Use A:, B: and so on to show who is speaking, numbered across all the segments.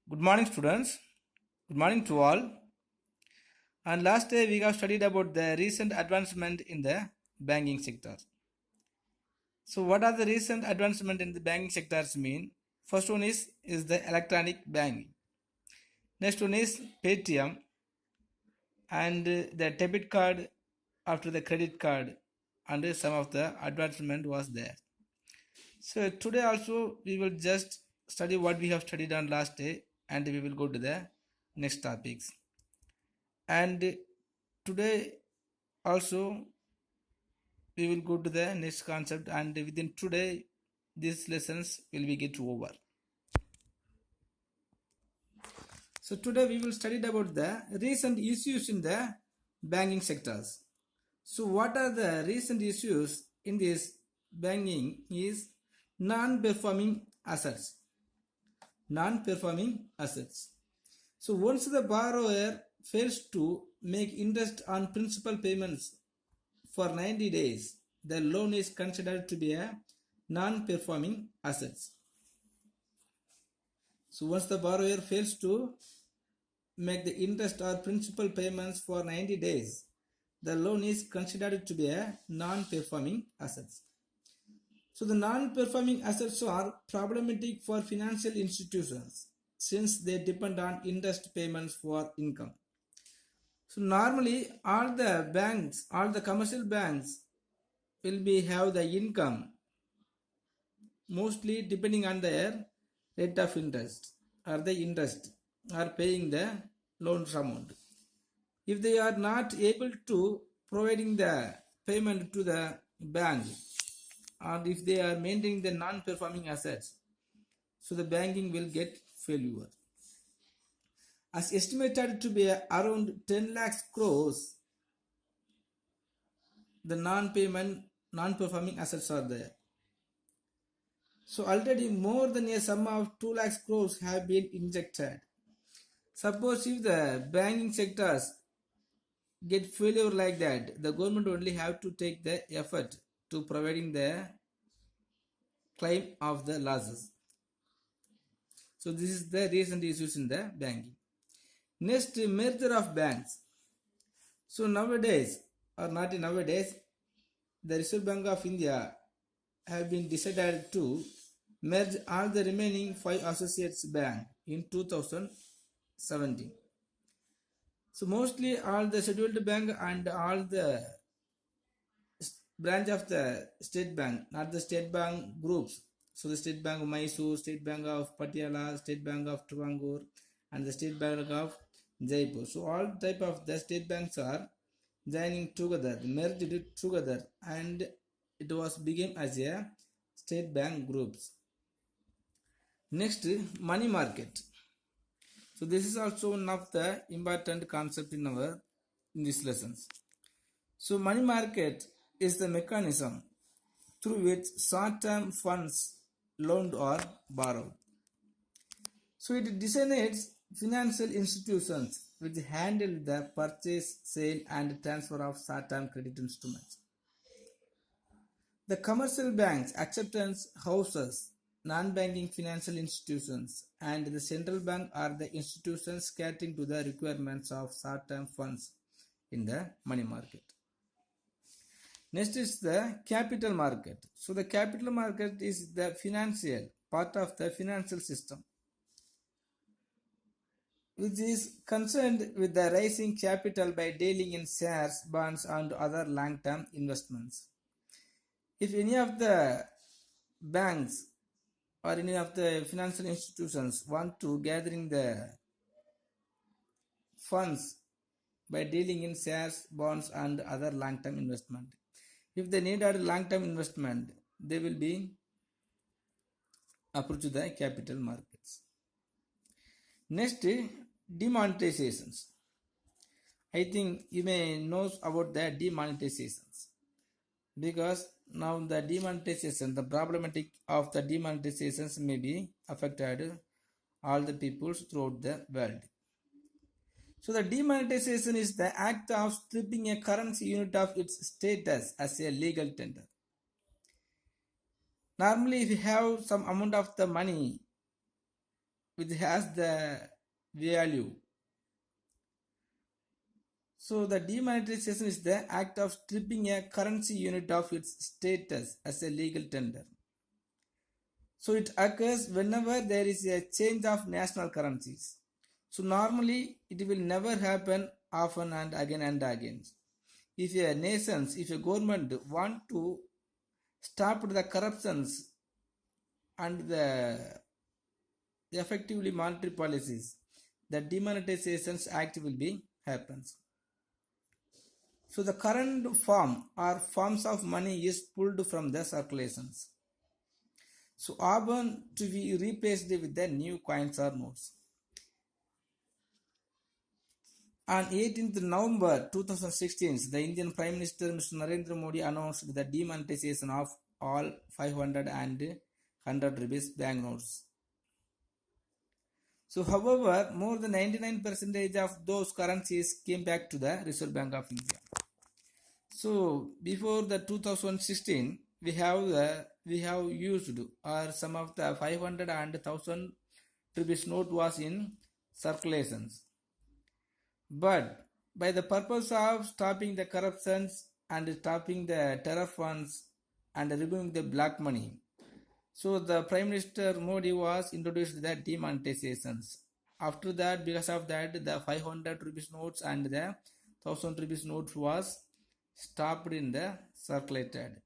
A: Good morning, students. Good morning to all. And last day we have studied about the recent advancement in the banking sector. So, what are the recent advancement in the banking sectors mean? First one is the electronic banking. Next one is Paytm and the debit card after the credit card, and some of the advancement was there. So today also we will just study what we have studied on last day, and we will go to the next topics. And today also we will go to the next concept, and within today these lessons will be get over. So today we will study about the recent issues in the banking sectors. So what are the recent issues in this banking is non-performing assets. Non-performing assets. So once the borrower fails to make interest on principal payments for 90 days, the loan is considered to be a non-performing assets. So once the borrower fails to make the interest or principal payments for 90 days, the loan is considered to be a non-performing assets. So the non-performing assets are problematic for financial institutions since they depend on interest payments for income. So normally all the commercial banks will be have the income mostly depending on their rate of interest or the interest or paying the loan amount. If they are not able to providing the payment to the bank, or if they are maintaining the non-performing assets, so the banking will get failure. As estimated to be around 10 lakhs crores, the non-performing assets are there. So already more than a sum of 2 lakhs crores have been injected. Suppose if the banking sectors get failure like that, the government only have to take the effort to providing the claim of the losses. So this is the recent issues in the banking. Next, merger of banks. So nowadays, or not nowadays, the Reserve Bank of India have been decided to merge all the remaining 5 associates bank in 2017. So mostly all the scheduled bank and all the branch of the state bank, not the state bank groups. So the State Bank of Mysore, State Bank of Patiala, State Bank of Travancore, and the State Bank of Jaipur. So all type of the state banks are joining together, merged together, and it was became as a state bank groups. Next, money market. So this is also one of the important concept in these lessons. So money market is the mechanism through which short-term funds loaned or borrowed. So it designates financial institutions which handle the purchase, sale, and transfer of short-term credit instruments. The commercial banks, acceptance houses, non-banking financial institutions, and the central bank are the institutions catering to the requirements of short-term funds in the money market. Next is the capital market. So the capital market is the financial part of the financial system, which is concerned with the raising capital by dealing in shares, bonds, and other long-term investments. If any of the banks or any of the financial institutions want to gathering the funds by dealing in shares, bonds, and other long-term investment, if they need a long-term investment, they will be approach the capital markets. Next, demonetizations. I think you may know about the demonetizations, because now the demonetization, the problematic of the demonetizations may be affected all the peoples throughout the world. So the demonetization is the act of stripping a currency unit of its status as a legal tender. Normally, if you have some amount of the money which has the value. So the demonetization is the act of stripping a currency unit of its status as a legal tender. So it occurs whenever there is a change of national currencies. So normally it will never happen often and again and again. If a government want to stop the corruptions and the effectively monetary policies, the demonetization act will be happens. So the current form or forms of money is pulled from the circulations. So often to be replaced with the new coins or notes. On 18th November 2016, the Indian Prime Minister Mr. Narendra Modi announced the demonetization of all 500 and 100 rupees banknotes. So however, more than 99% of those currencies came back to the Reserve Bank of India. So before the 2016, we have used or some of the 500 and 1000 rupees note was in circulations. But by the purpose of stopping the corruptions and stopping the terror funds and removing the black money, so the Prime Minister Modi was introduced the demonetizations. After that, because of that, the 500 rupees notes and the 1000 rupees notes was stopped in the circulated.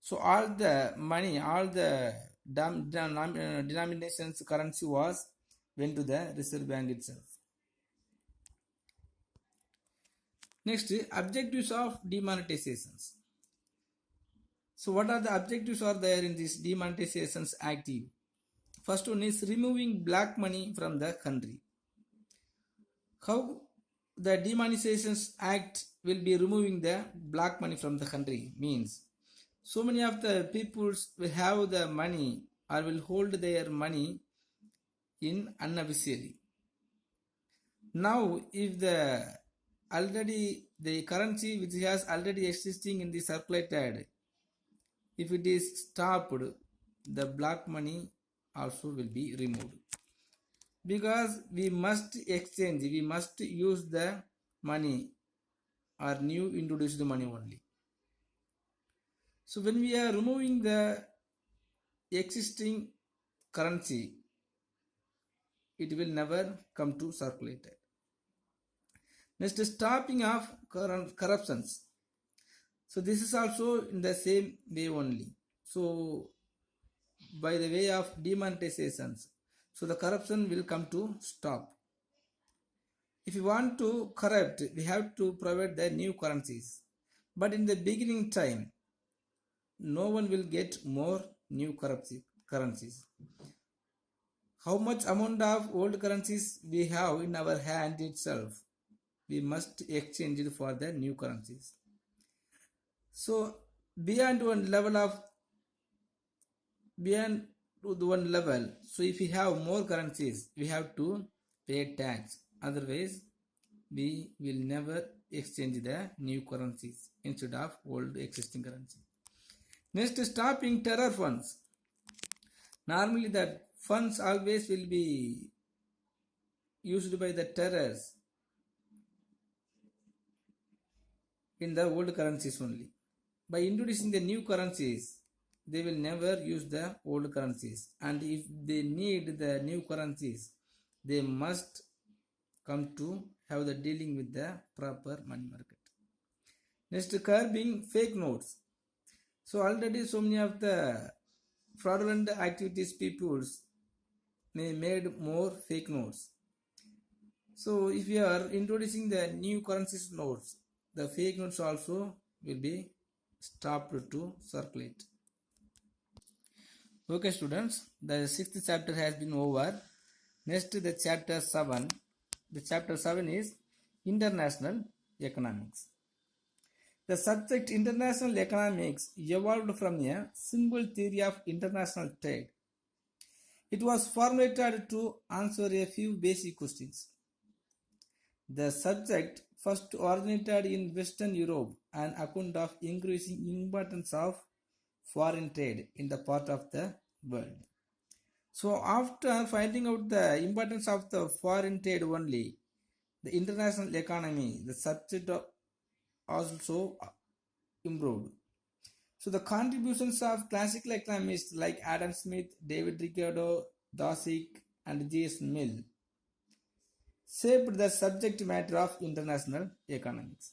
A: So all the money, all the denominations currency was went to the Reserve Bank itself. Next, objectives of demonetizations. So what are the objectives are there in this demonetizations active? First one is removing black money from the country. How the demonetizations act will be removing the black money from the country means so many of the peoples will have the money or will hold their money in unofficially. Now if the currency which has already existing in the circulated, if it is stopped, the black money also will be removed. Because we must exchange, we must use the money or new introduced money only. So when we are removing the existing currency, it will never come to circulated. Next, stopping of corruptions. So this is also in the same way only. So by the way of demonetizations, so the corruption will come to stop. If you want to corrupt, we have to provide the new currencies. But in the beginning time, no one will get more new currencies. How much amount of old currencies we have in our hand itself, we must exchange it for the new currencies. So beyond one level, so if we have more currencies, we have to pay tax. Otherwise, we will never exchange the new currencies instead of old existing currency. Next, stopping terror funds. Normally, the funds always will be used by the terrors in the old currencies only. By introducing the new currencies, they will never use the old currencies. And if they need the new currencies, they must come to have the dealing with the proper money market. Next, curbing fake notes. So already so many of the fraudulent activities peoples may made more fake notes. So if we are introducing the new currencies notes, the fake notes also will be stopped to circulate. Okay students, the sixth chapter has been over. Next, the chapter 7. The chapter 7 is International Economics. The subject international economics evolved from a simple theory of international trade. It was formulated to answer a few basic questions. The subject first originated in Western Europe, an account of increasing importance of foreign trade in the part of the world. So after finding out the importance of the foreign trade only, the international economy, the subject also improved. So the contributions of classical economists like Adam Smith, David Ricardo, Dosick, and J.S. Mill shaped the subject matter of international economics.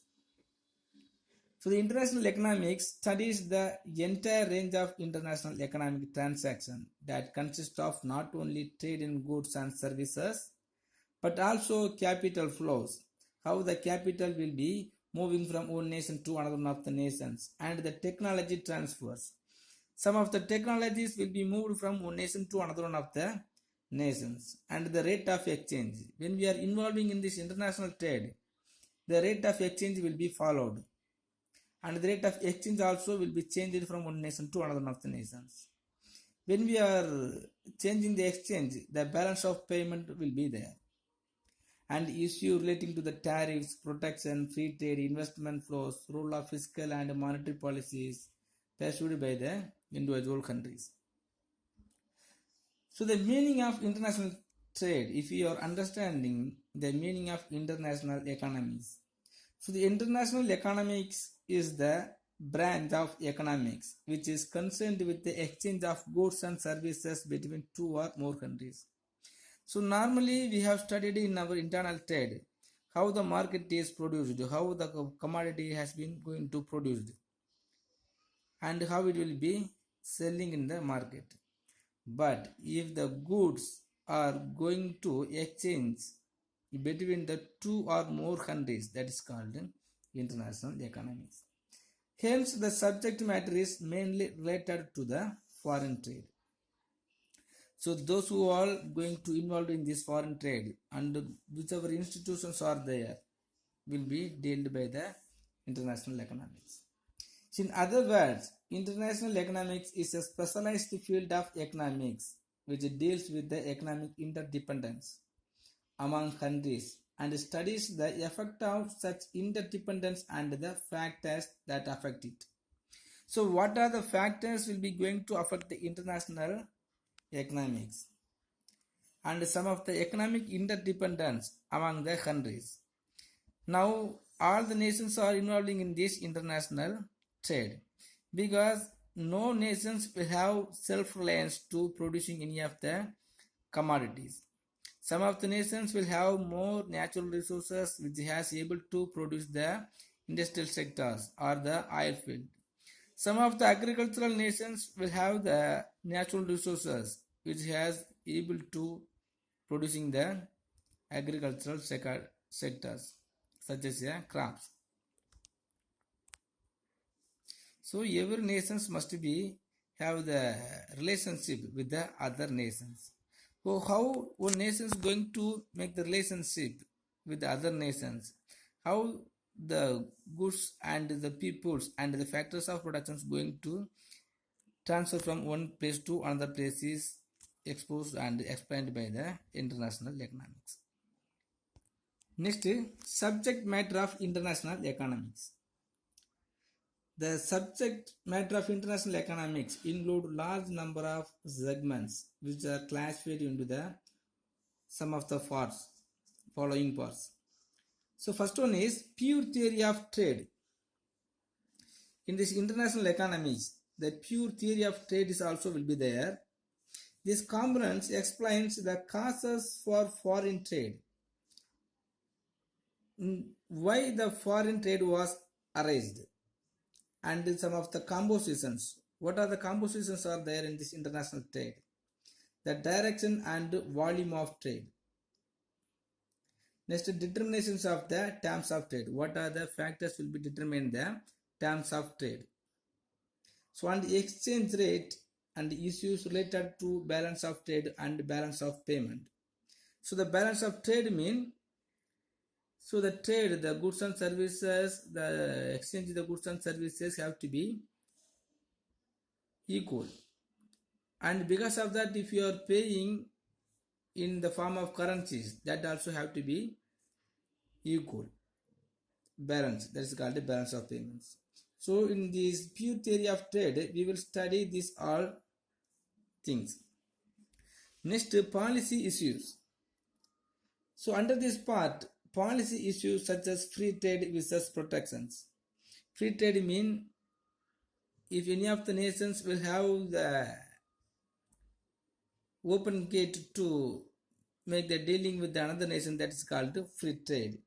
A: So the international economics studies the entire range of international economic transactions that consist of not only trade in goods and services, but also capital flows, how the capital will be moving from one nation to another of the nations, and the technology transfers. Some of the technologies will be moved from one nation to another one of the nations, and the rate of exchange. When we are involving in this international trade, the rate of exchange will be followed, and the rate of exchange also will be changed from one nation to another of the nations. When we are changing the exchange, the balance of payment will be there, and issue relating to the tariffs, protection, free trade, investment flows, role of fiscal and monetary policies pursued by the individual countries. So the meaning of international trade, if you are understanding the meaning of international economies. So the international economics is the branch of economics which is concerned with the exchange of goods and services between two or more countries. So normally we have studied in our internal trade how the market is produced, how the commodity has been going to produced, and how it will be selling in the market. But if the goods are going to exchange between the two or more countries, that is called international economics. Hence, the subject matter is mainly related to the foreign trade. So those who are going to involved in this foreign trade and whichever institutions are there will be dealt by the international economics. So in other words, international economics is a specialized field of economics which deals with the economic interdependence among countries and studies the effect of such interdependence and the factors that affect it. So what are the factors will be going to affect the international economics and some of the economic interdependence among the countries? Now all the nations are involving in this international trade because no nations will have self-reliance to producing any of the commodities. Some of the nations will have more natural resources which has able to produce the industrial sectors or the oil field. Some of the agricultural nations will have the natural resources which has able to producing the agricultural sectors such as crops. So every nations must be have the relationship with the other nations. So how one nation is going to make the relationship with the other nations? How the goods and the peoples and the factors of production is going to transfer from one place to another place is exposed and explained by the international economics. Next, subject matter of international economics. The subject matter of international economics include large number of segments which are classified into the some of the following parts. So first one is pure theory of trade. In this international economics, the pure theory of trade is also will be there. This component explains the causes for foreign trade. Why the foreign trade was arised and some of the compositions. What are the compositions are there in this international trade? The direction and volume of trade. Next, determinations of the terms of trade. What are the factors will be determined the terms of trade? So, and exchange rate and issues related to balance of trade and balance of payment. So, the balance of trade mean so the trade, the goods and services, the exchange, the goods and services have to be equal. And because of that, if you are paying in the form of currencies, that also have to be equal. Balance, that is called the balance of payments. So in this pure theory of trade, we will study these all things. Next, policy issues. So under this part, policy issues such as free trade versus protections. Free trade mean if any of the nations will have the open gate to make the dealing with another nation, that is called free trade.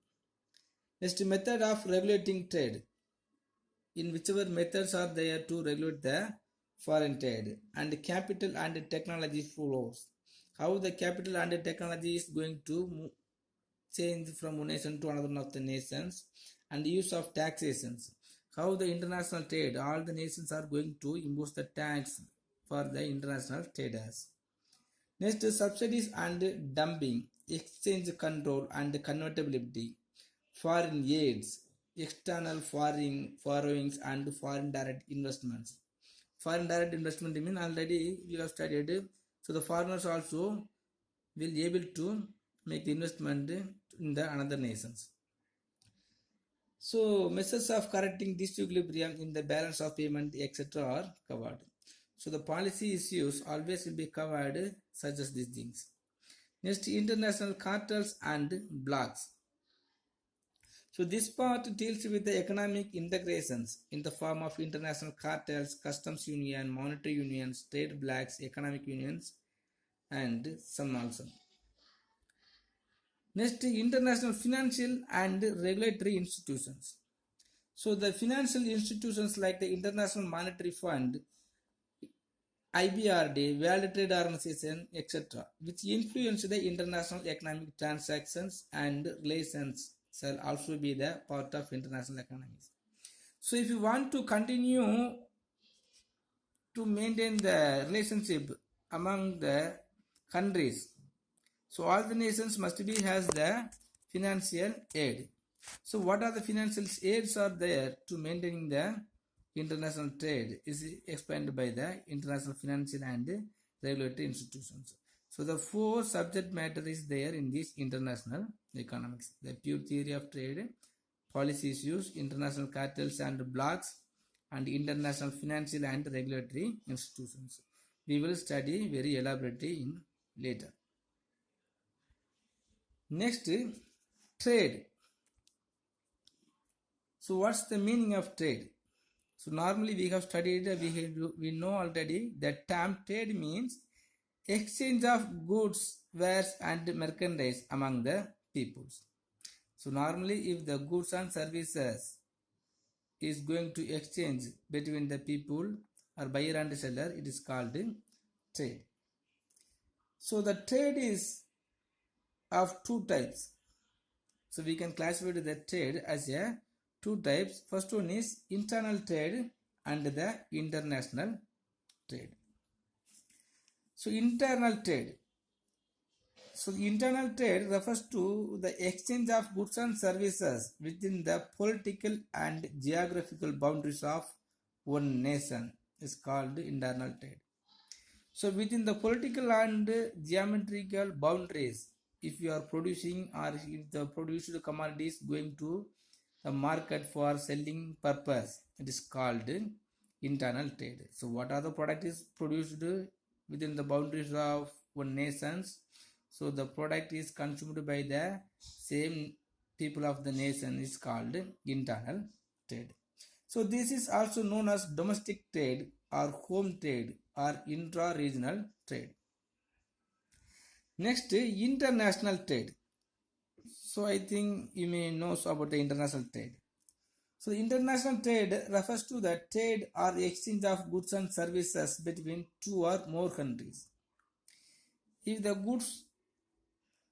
A: Next, method of regulating trade. In whichever methods are there to regulate the foreign trade, and capital and technology flows. How the capital and technology is going to change from one nation to another of the nations, and use of taxations. How the international trade, all the nations are going to impose the tax for the international traders. Next, subsidies and dumping, exchange control and convertibility, foreign aids, external foreign borrowings and foreign direct investments. Foreign direct investment mean already we have studied, so the foreigners also will be able to make the investment in the another nations. So measures of correcting disequilibrium in the balance of payment, etc. are covered. So the policy issues always will be covered such as these things. Next, international cartels and blocs. So this part deals with the economic integrations in the form of international cartels, customs union, monetary unions, trade blocs, economic unions, and some also. Next, international financial and regulatory institutions. So the financial institutions like the International Monetary Fund, IBRD, World Trade Organization, etc., which influence the international economic transactions and relations, shall also be the part of international economies. So if you want to continue to maintain the relationship among the countries, so all the nations must be has the financial aid. So what are the financial aids are there to maintaining the international trade is explained by the international financial and regulatory institutions. So the four subject matter is there in this international economics: the pure theory of trade, policy issues, international cartels and blocs, and international financial and regulatory institutions. We will study very elaborately in later. Next, trade. So what's the meaning of trade? So normally we have studied, we know already that term trade means exchange of goods, wares and merchandise among the peoples. So normally if the goods and services is going to exchange between the people or buyer and seller, it is called trade. So the trade is of two types. So we can classify the trade as a two types. First one is internal trade and the international trade. So internal trade. So the internal trade refers to the exchange of goods and services within the political and geographical boundaries of one nation is called internal trade. So within the political and geometrical boundaries, if you are producing or if the produced commodity is going to the market for selling purpose, it is called internal trade. So what are the product is produced within the boundaries of one nations? So the product is consumed by the same people of the nation is called internal trade. So this is also known as domestic trade or home trade or intra-regional trade. Next, international trade. So I think you may know about the international trade. So international trade refers to the trade or exchange of goods and services between two or more countries. If the goods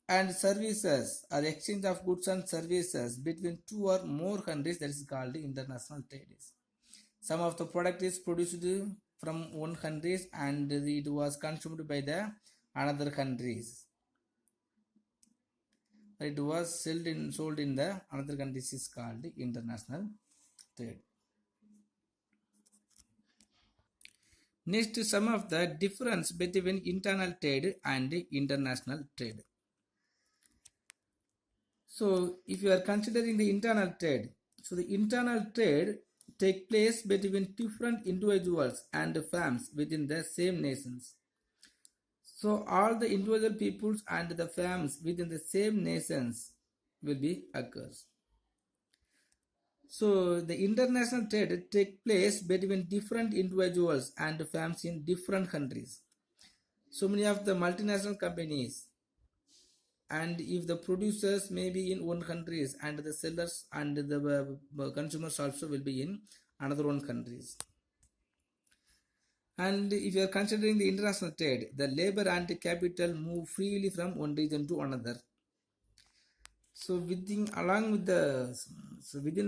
A: and services or exchange of goods and services between two or more countries, that is called international trade. Some of the product is produced from one countries and it was consumed by the another countries. It was sold in the another countries is called international trade. Next, some of the difference between internal trade and international trade. So if you are considering the internal trade, so the internal trade take place between different individuals and firms within the same nations. So all the individual peoples and the families within the same nations will be occurs. So the international trade take place between different individuals and families in different countries. So many of the multinational companies, and if the producers may be in one countries and the sellers and the consumers also will be in another one countries. And if you are considering the international trade, the labor and capital move freely from one region to another. So within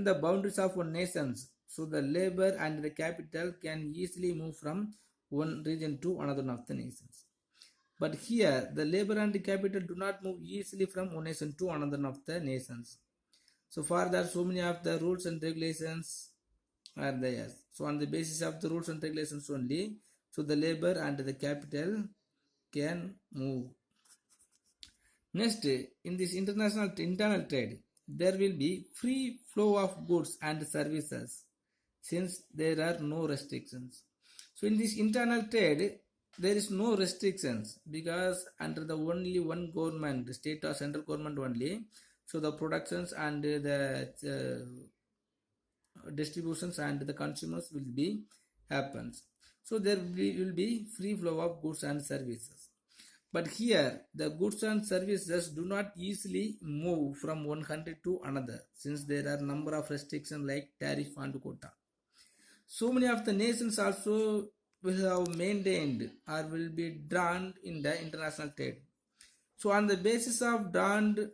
A: the boundaries of one nation, so the labor and the capital can easily move from one region to another of the nations. But here, the labor and the capital do not move easily from one nation to another of the nations. So for that, so many of the rules and regulations are there. So on the basis of the rules and regulations only, so the labor and the capital can move. Next, in this internal trade, there will be free flow of goods and services since there are no restrictions. So in this internal trade, there is no restrictions because under the only one government, the state or central government only, so the productions and the distributions and the consumers will be happens. So there will be free flow of goods and services. But here, the goods and services do not easily move from one country to another since there are number of restrictions like tariff and quota. So many of the nations also will have maintained or will be drawn in the international trade. So on the basis of drawn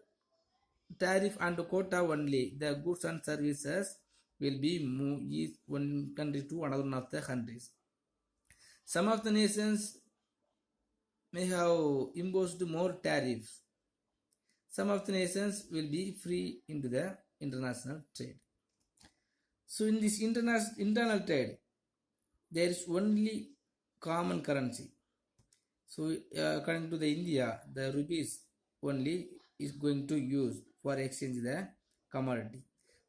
A: tariff and quota only, the goods and services will be moved one country to another of the countries. Some of the nations may have imposed more tariffs. Some of the nations will be free into the international trade. So in this internal trade, there is only common currency. So according to the India, the rupees only is going to use for exchange the commodity.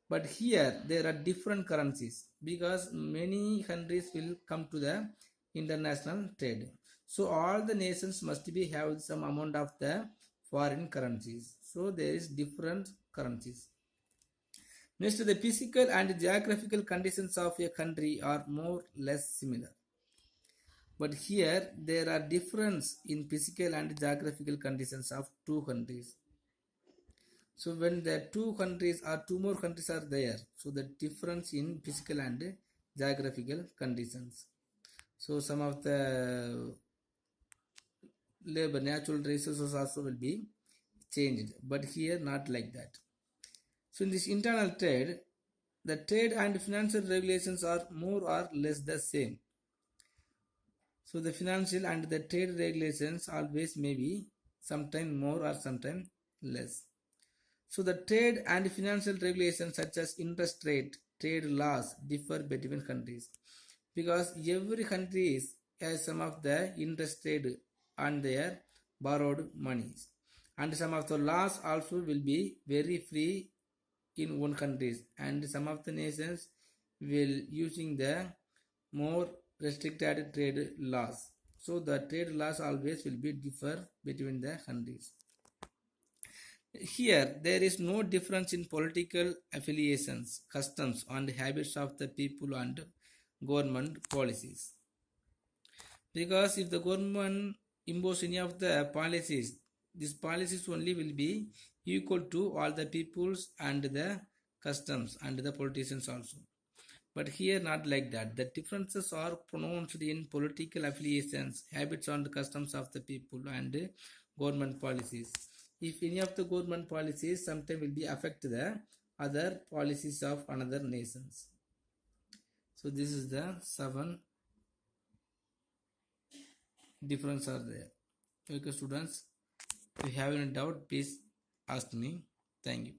A: But here there are different currencies because many countries will come to the international trade. So all the nations must be have some amount of the foreign currencies. So there is different currencies. Next, the physical and geographical conditions of a country are more or less similar. But here there are difference in physical and geographical conditions of two countries. So when the two countries or two more countries are there, so the difference in physical and geographical conditions. So some of the labor, natural resources also will be changed, but here not like that. So in this internal trade, the trade and financial regulations are more or less the same. So the financial and the trade regulations always may be sometime more or sometime less. So the trade and financial regulations such as interest rate, trade laws differ between countries because every country has some of the interest rate on their borrowed monies, and some of the laws also will be very free in one countries, and some of the nations will using the more restricted trade laws. So the trade laws always will be differ between the countries. Here, there is no difference in political affiliations, customs, and habits of the people and government policies. Because if the government impose any of the policies, these policies only will be equal to all the peoples and the customs and the politicians also. But here not like that. The differences are pronounced in political affiliations, habits and customs of the people and government policies. If any of the government policies sometimes will be affect the other policies of another nations. So this is the 7 difference are there. Okay students, if you have any doubt please ask me. Thank you.